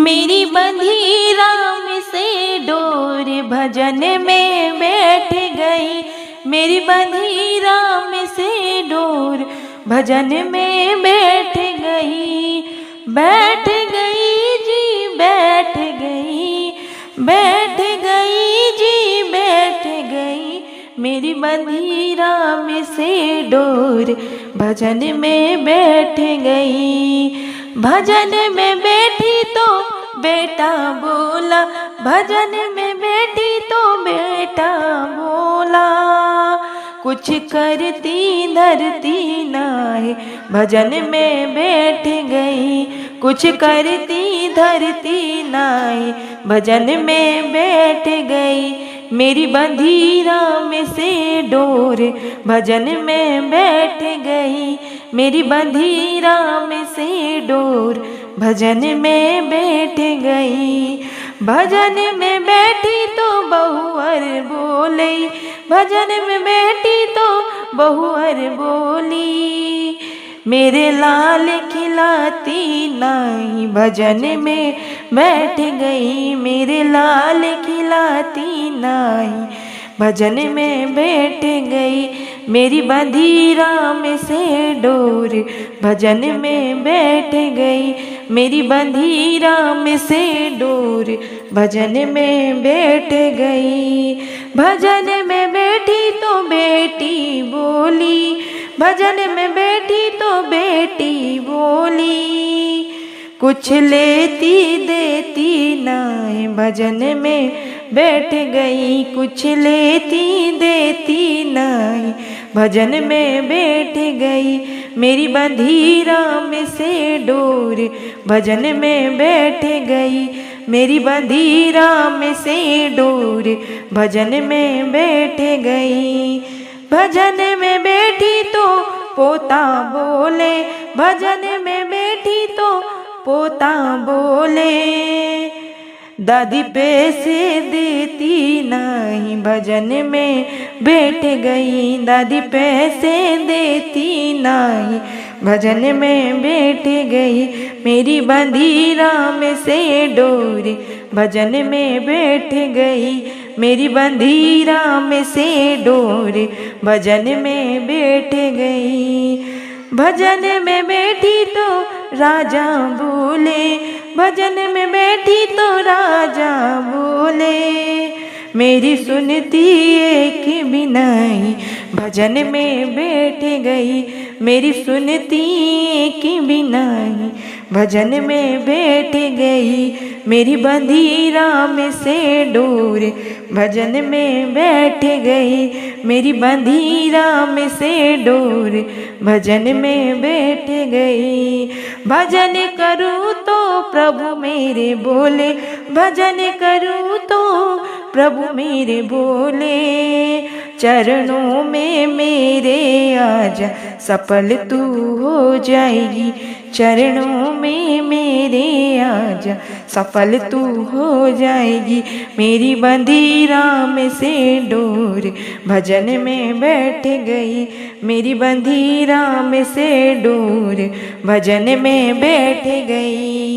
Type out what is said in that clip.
मेरी बंधी राम से डोर भजन में बैठ गई। मेरी बंधी राम से डोर भजन में बैठ गई। बैठ गई जी बैठ गई, बैठ गई जी बैठ गई। मेरी बंधी राम से डोर भजन में बैठ गई। भजन में बैठी तो बेटा बोला, भजन में बैठी तो बेटा बोला। कुछ करती धरती नाहे भजन में बैठ गई। कुछ करती धरती नाहे भजन में बैठ गई। मेरी बंधी राम से डोर भजन में बैठ गई। मेरी बंधी राम से डोर भजन में बैठ गई। भजन में बैठी तो बहुअर बोली, भजन में बैठी तो बहुअर बोली। मेरे लाल खिलाती नाई भजन में बैठ गई। मेरे लाल खिलाती नाई भजन में बैठ गई। मेरी बंधी राम से डोर भजन में बैठ गई। मेरी बंधी राम से डोर भजन में बैठ गई। भजन में बैठी तो बेटी बोली, भजन में बैठी तो बेटी बोली। कुछ लेती देती नाय भजन में बैठ गई। कुछ लेती देती नाय भजन में बैठ गई। मेरी बंधी राम से डोर भजन में बैठ गई। मेरी बंधी राम से डोर भजन में बैठ गई। भजन में बैठी तो पोता बोले, भजन में बैठी तो पोता बोले। दादी पैसे देती नहीं भजन में बैठ गई। दादी पैसे देती नहीं भजन में बैठ गई। मेरी बंधी राम से डोर भजन में बैठ गई। मेरी बंधी राम से डोर भजन में बैठ गई। भजन में बैठी तो राजा बोले, भजन में बैठी तो राजा बोले। मेरी सुनती एक भी नहीं भजन में बैठ गई। मेरी सुनती एक भी नहीं भजन में बैठ गई। मेरी बंधी राम से डोर भजन में बैठ गई। मेरी बंधी राम से डोर भजन में बैठ गई। भजन करूँ तो प्रभु मेरे बोले, भजन करूँ तो प्रभु मेरे बोले। चरणों में मेरे आजा सफल तू हो जाएगी। चरणों में मेरे आजा सफल तू हो जाएगी। मेरी बंधी राम से डोर भजन में बैठ गई। मेरी बंधी राम से डोर भजन में बैठ गई।